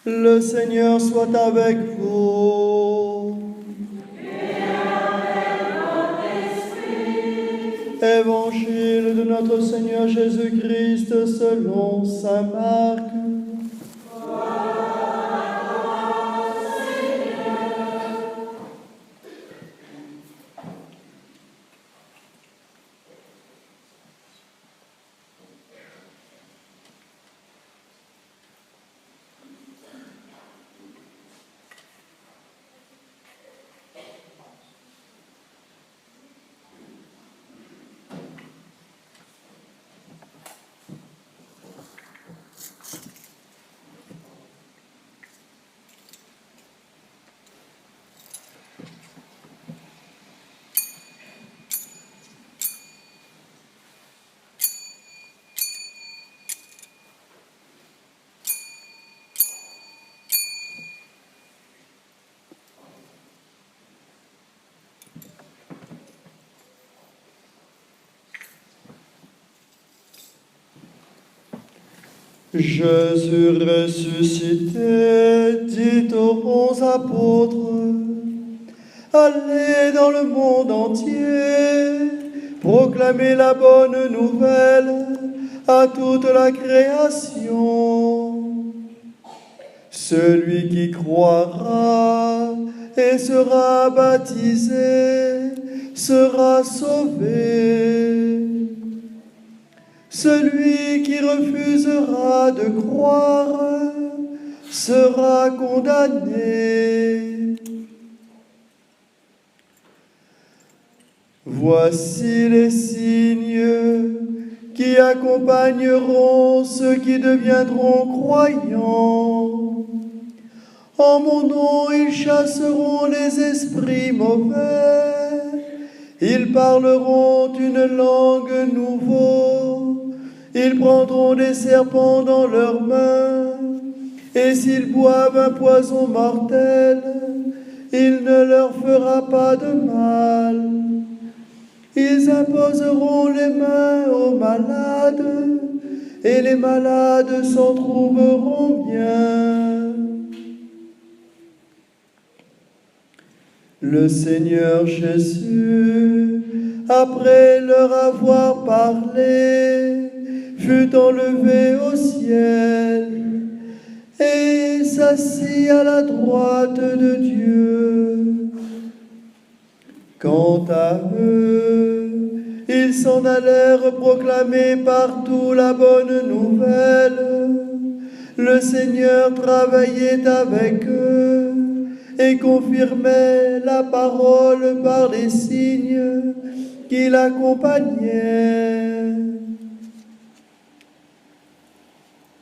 Le Seigneur soit avec vous. Et avec votre esprit. Évangile de notre Seigneur Jésus-Christ selon saint Marc. Jésus ressuscité dit aux bons apôtres, allez dans le monde entier, proclamez la bonne nouvelle à toute la création. Celui qui croira et sera baptisé sera sauvé. Celui qui refusera de croire sera condamné. Voici les signes qui accompagneront ceux qui deviendront croyants. En mon nom, ils chasseront les esprits mauvais. Ils parleront une langue nouvelle. Ils prendront des serpents dans leurs mains, et s'ils boivent un poison mortel, il ne leur fera pas de mal. Ils imposeront les mains aux malades, et les malades s'en trouveront bien. Le Seigneur Jésus, après leur avoir parlé, fut enlevé au ciel et s'assit à la droite de Dieu. Quant à eux, ils s'en allèrent proclamer partout la bonne nouvelle. Le Seigneur travaillait avec eux et confirmait la parole par les signes qui l'accompagnaient.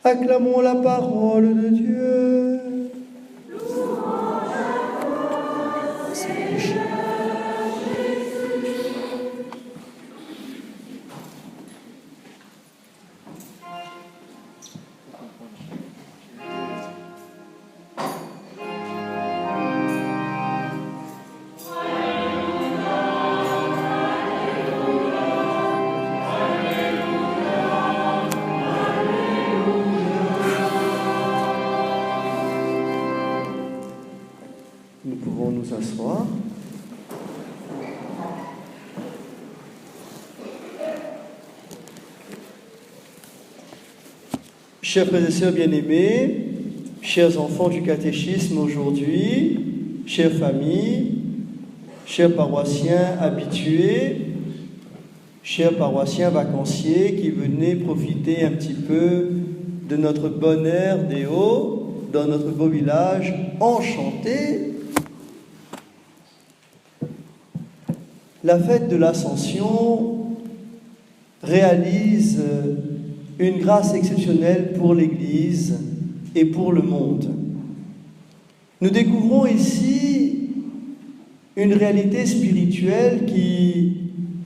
Acclamons la parole de Dieu. Nous pouvons nous asseoir. Chers frères et sœurs bien-aimés, chers enfants du catéchisme aujourd'hui, chères familles, chers paroissiens habitués, chers paroissiens vacanciers qui venaient profiter un petit peu de notre bon air des Hauts, dans notre beau village enchanté. La fête de l'Ascension réalise une grâce exceptionnelle pour l'Église et pour le monde. Nous découvrons ici une réalité spirituelle qui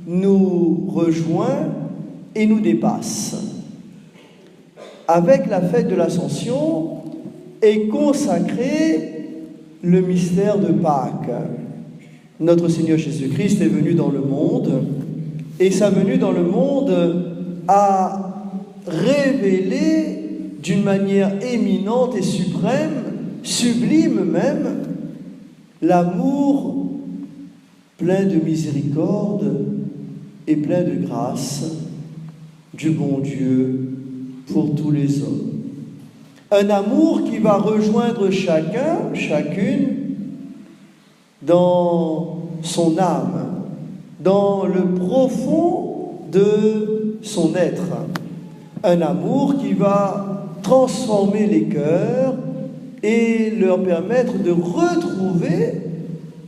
nous rejoint et nous dépasse. Avec la fête de l'Ascension est consacré le mystère de Pâques. Notre Seigneur Jésus-Christ est venu dans le monde, et sa venue dans le monde a révélé d'une manière éminente et suprême, sublime même, l'amour plein de miséricorde et plein de grâce du bon Dieu pour tous les hommes. Un amour qui va rejoindre chacun, chacune, dans son âme, dans le profond de son être. Un amour qui va transformer les cœurs et leur permettre de retrouver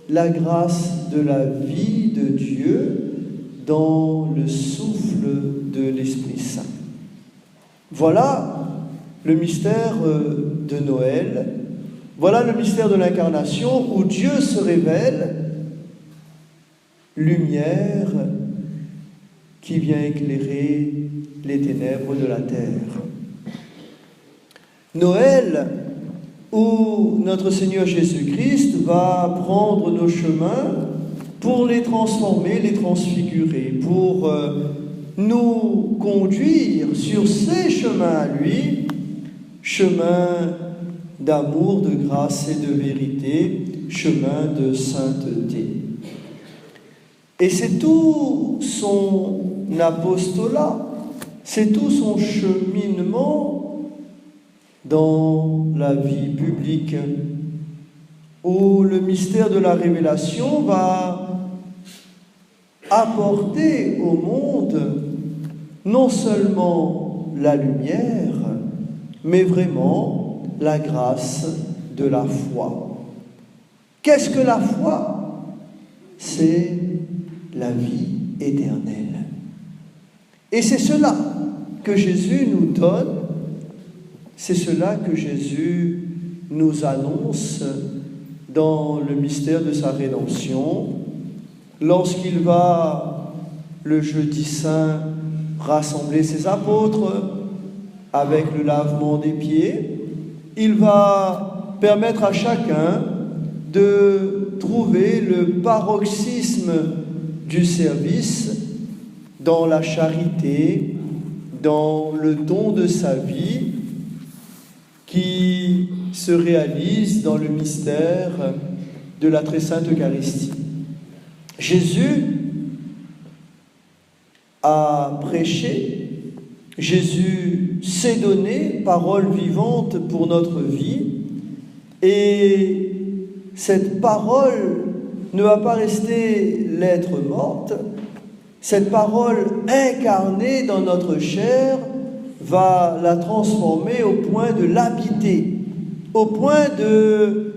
la grâce de la vie de Dieu dans le souffle de l'Esprit Saint. Voilà le mystère de Noël. Voilà le mystère de l'incarnation où Dieu se révèle, lumière qui vient éclairer les ténèbres de la terre. Noël, où notre Seigneur Jésus-Christ va prendre nos chemins pour les transformer, les transfigurer, pour nous conduire sur ces chemins à lui, chemin d'amour, de grâce et de vérité, chemin de sainteté. Et c'est tout son apostolat, c'est tout son cheminement dans la vie publique, où le mystère de la révélation va apporter au monde non seulement la lumière, mais vraiment la grâce de la foi. Qu'est-ce que la foi? C'est la vie éternelle. Et c'est cela que Jésus nous donne, c'est cela que Jésus nous annonce dans le mystère de sa rédemption, lorsqu'il va, le jeudi saint, rassembler ses apôtres avec le lavement des pieds. Il va permettre à chacun de trouver le paroxysme du service dans la charité, dans le don de sa vie qui se réalise dans le mystère de la très sainte Eucharistie. Jésus a prêché, Jésus s'est donné parole vivante pour notre vie, et cette parole ne va pas rester lettre morte, cette parole incarnée dans notre chair va la transformer au point de l'habiter, au point de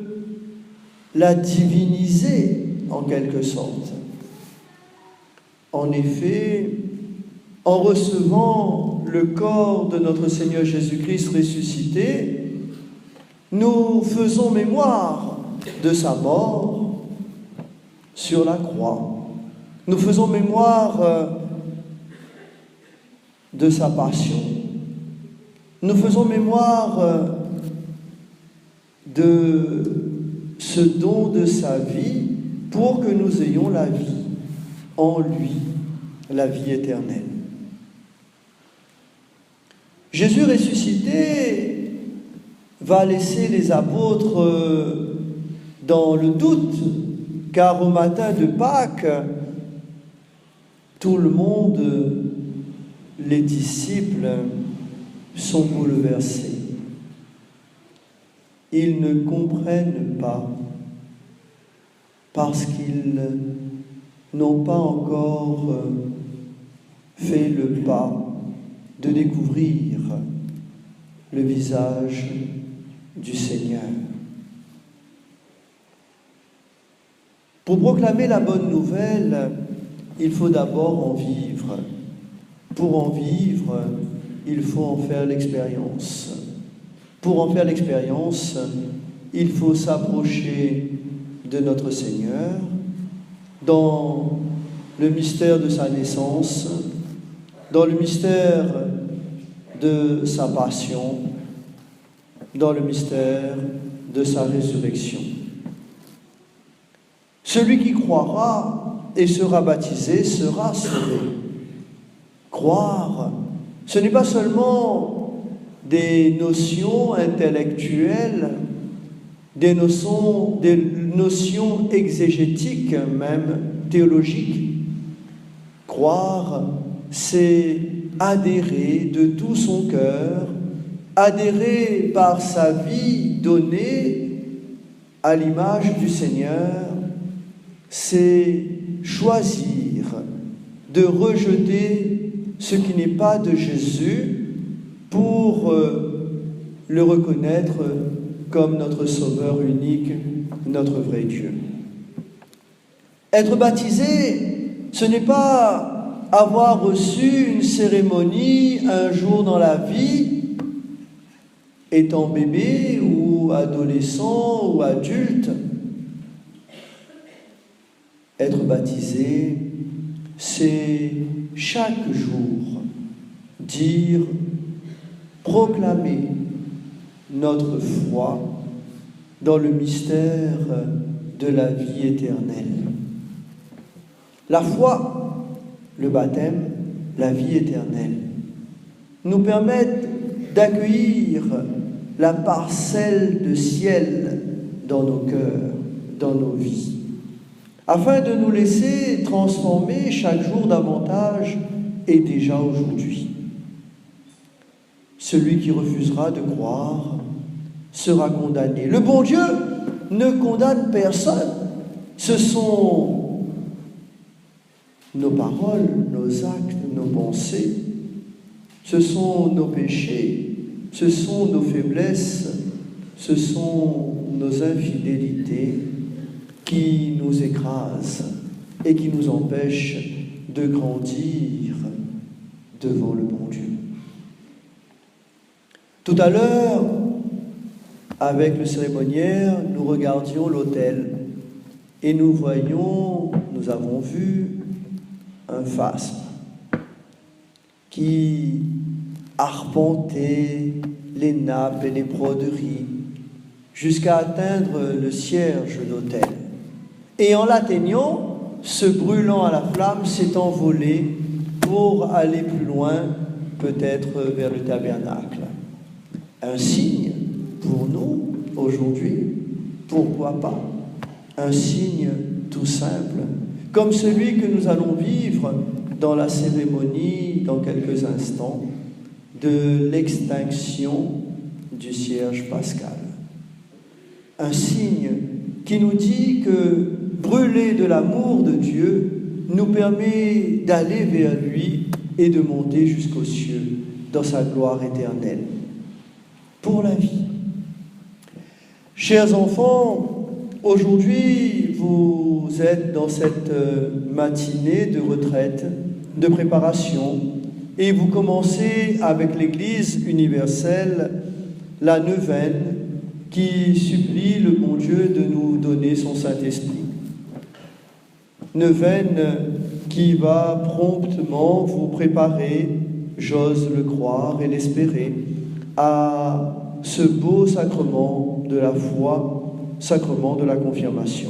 la diviniser en quelque sorte. En effet, en recevant le corps de notre Seigneur Jésus-Christ ressuscité, nous faisons mémoire de sa mort sur la croix. Nous faisons mémoire de sa passion. Nous faisons mémoire de ce don de sa vie pour que nous ayons la vie en lui, la vie éternelle. Jésus ressuscité va laisser les apôtres dans le doute, car au matin de Pâques, tout le monde, les disciples, sont bouleversés. Ils ne comprennent pas parce qu'ils n'ont pas encore fait le pas de découvrir le visage du Seigneur. Pour proclamer la bonne nouvelle, il faut d'abord en vivre. Pour en vivre, il faut en faire l'expérience. Pour en faire l'expérience, il faut s'approcher de notre Seigneur dans le mystère de sa naissance, dans le mystère de sa passion, dans le mystère de sa résurrection. Celui qui croira et sera baptisé sera sauvé. Croire, ce n'est pas seulement des notions intellectuelles, des notions exégétiques, même théologiques. Croire, c'est adhérer de tout son cœur, adhérer par sa vie donnée à l'image du Seigneur, c'est choisir de rejeter ce qui n'est pas de Jésus pour le reconnaître comme notre Sauveur unique, notre vrai Dieu. Être baptisé, ce n'est pas avoir reçu une cérémonie un jour dans la vie, étant bébé ou adolescent ou adulte. Être baptisé, c'est chaque jour dire, proclamer notre foi dans le mystère de la vie éternelle. La foi, le baptême, la vie éternelle, nous permettent d'accueillir la parcelle de ciel dans nos cœurs, dans nos vies, afin de nous laisser transformer chaque jour davantage et déjà aujourd'hui. Celui qui refusera de croire sera condamné. Le bon Dieu ne condamne personne. Ce sont nos paroles, nos actes, nos pensées, ce sont nos péchés, ce sont nos faiblesses, ce sont nos infidélités qui nous écrasent et qui nous empêchent de grandir devant le bon Dieu. Tout à l'heure, avec le cérémoniaire, nous regardions l'autel et nous avons vu un phasme qui arpentait les nappes et les broderies jusqu'à atteindre le cierge d'autel. Et en l'atteignant, se brûlant à la flamme, s'est envolé pour aller plus loin, peut-être vers le tabernacle. Un signe pour nous, aujourd'hui, pourquoi pas? Un signe tout simple, comme celui que nous allons vivre dans la cérémonie, dans quelques instants, de l'extinction du cierge pascal. Un signe qui nous dit que brûler de l'amour de Dieu nous permet d'aller vers lui et de monter jusqu'aux cieux, dans sa gloire éternelle. Pour la vie. Chers enfants, aujourd'hui, vous êtes dans cette matinée de retraite, de préparation, et vous commencez avec l'Église universelle la neuvaine qui supplie le bon Dieu de nous donner son Saint-Esprit. Neuvaine qui va promptement vous préparer, j'ose le croire et l'espérer, à ce beau sacrement de la foi, sacrement de la confirmation.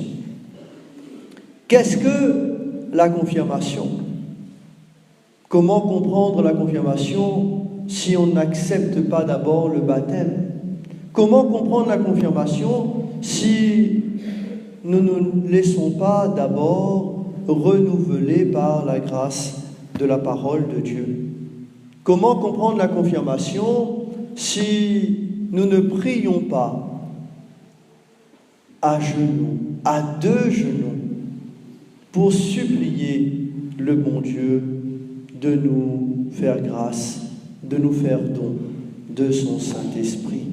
Qu'est-ce que la confirmation? Comment comprendre la confirmation si on n'accepte pas d'abord le baptême? Comment comprendre la confirmation si nous ne nous laissons pas d'abord renouveler par la grâce de la parole de Dieu? Comment comprendre la confirmation si nous ne prions pas à genoux, à deux genoux, pour supplier le bon Dieu de nous faire grâce, de nous faire don de son Saint-Esprit?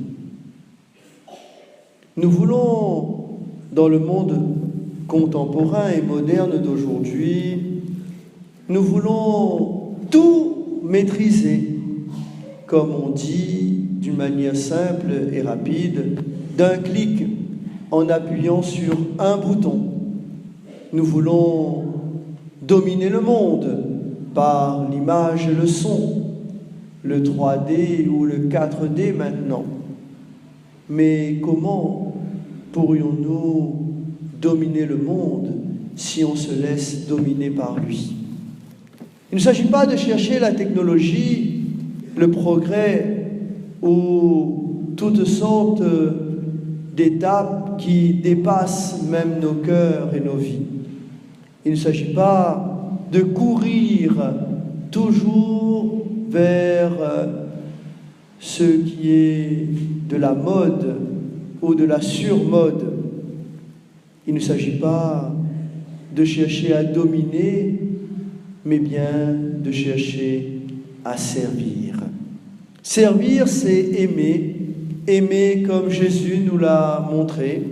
Nous voulons, dans le monde contemporain et moderne d'aujourd'hui, nous voulons tout maîtriser, comme on dit, d'une manière simple et rapide, d'un clic, en appuyant sur un bouton. Nous voulons dominer le monde par l'image et le son, le 3D ou le 4D maintenant. Mais comment pourrions-nous dominer le monde si on se laisse dominer par lui? Il ne s'agit pas de chercher la technologie, le progrès ou toutes sortes d'étapes qui dépassent même nos cœurs et nos vies. Il ne s'agit pas de courir toujours vers ce qui est de la mode ou de la surmode. Il ne s'agit pas de chercher à dominer, mais bien de chercher à servir. Servir, c'est aimer, aimer comme Jésus nous l'a montré.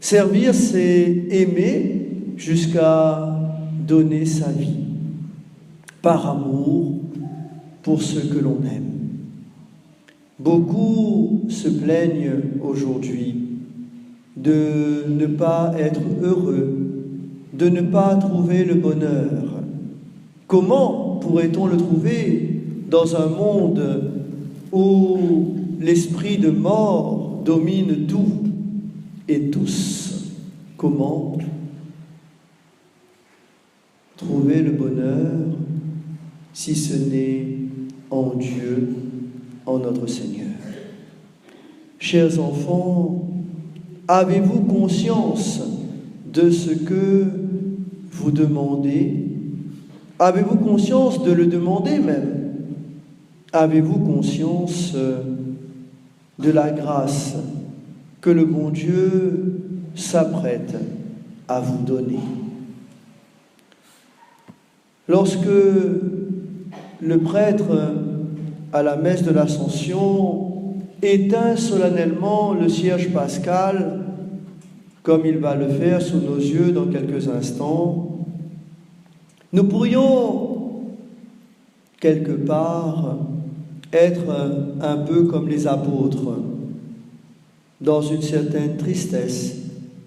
Servir, c'est aimer jusqu'à donner sa vie, par amour pour ceux que l'on aime. Beaucoup se plaignent aujourd'hui de ne pas être heureux, de ne pas trouver le bonheur. Comment pourrait-on le trouver dans un monde où l'esprit de mort domine tout et tous? Comment trouver le bonheur si ce n'est en Dieu, en notre Seigneur? Chers enfants, avez-vous conscience de ce que vous demandez? Avez-vous conscience de le demander même? Avez-vous conscience de la grâce que le bon Dieu s'apprête à vous donner? Lorsque le prêtre, à la messe de l'Ascension, éteint solennellement le cierge pascal, comme il va le faire sous nos yeux dans quelques instants, nous pourrions, quelque part, être un peu comme les apôtres, dans une certaine tristesse,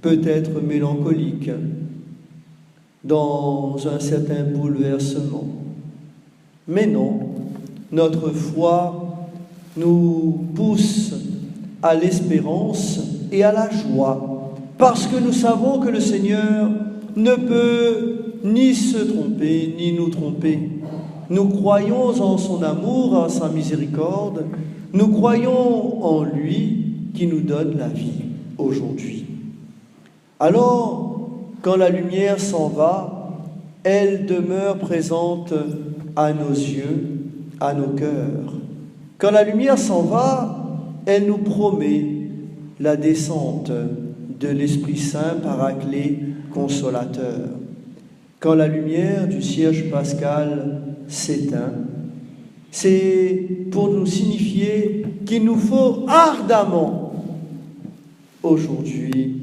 peut-être mélancolique, dans un certain bouleversement. Mais non, notre foi nous pousse à l'espérance et à la joie, parce que nous savons que le Seigneur ne peut ni se tromper, ni nous tromper. Nous croyons en son amour, en sa miséricorde, nous croyons en lui qui nous donne la vie aujourd'hui. Alors, quand la lumière s'en va, elle demeure présente à nos yeux, à nos cœurs. Quand la lumière s'en va, elle nous promet la descente de l'Esprit Saint, Paraclet, Consolateur. Quand la lumière du cierge pascal s'éteint, c'est pour nous signifier qu'il nous faut ardemment aujourd'hui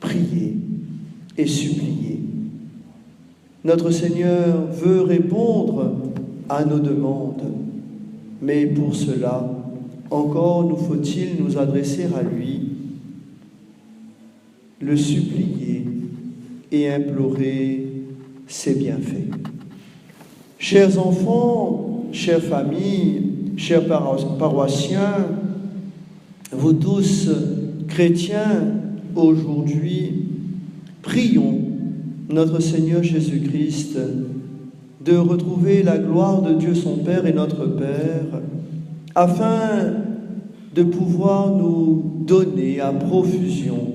prier et supplier. Notre Seigneur veut répondre à nos demandes, mais pour cela, encore nous faut-il nous adresser à lui, le supplier et implorer ses bienfaits. Chers enfants, chères familles, chers paroissiens, vous tous chrétiens aujourd'hui, prions notre Seigneur Jésus-Christ de retrouver la gloire de Dieu son Père et notre Père, afin de pouvoir nous donner à profusion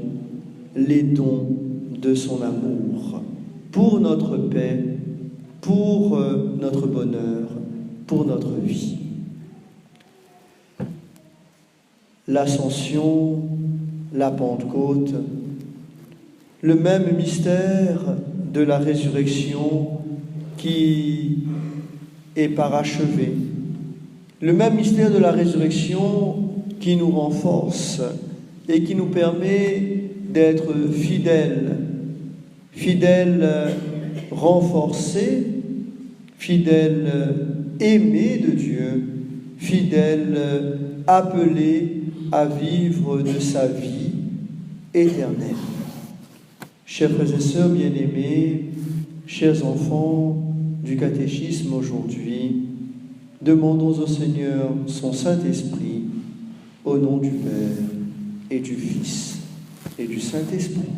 les dons de son amour, pour notre paix, pour notre bonheur, pour notre vie. L'Ascension, la Pentecôte, le même mystère de la résurrection qui est parachevé, le même mystère de la résurrection qui nous renforce et qui nous permet d'être fidèles, renforcés, fidèles aimés de Dieu, fidèles appelés à vivre de sa vie éternelle. Chers frères et sœurs bien-aimés, chers enfants du catéchisme aujourd'hui, demandons au Seigneur son Saint-Esprit, au nom du Père et du Fils et du Saint-Esprit.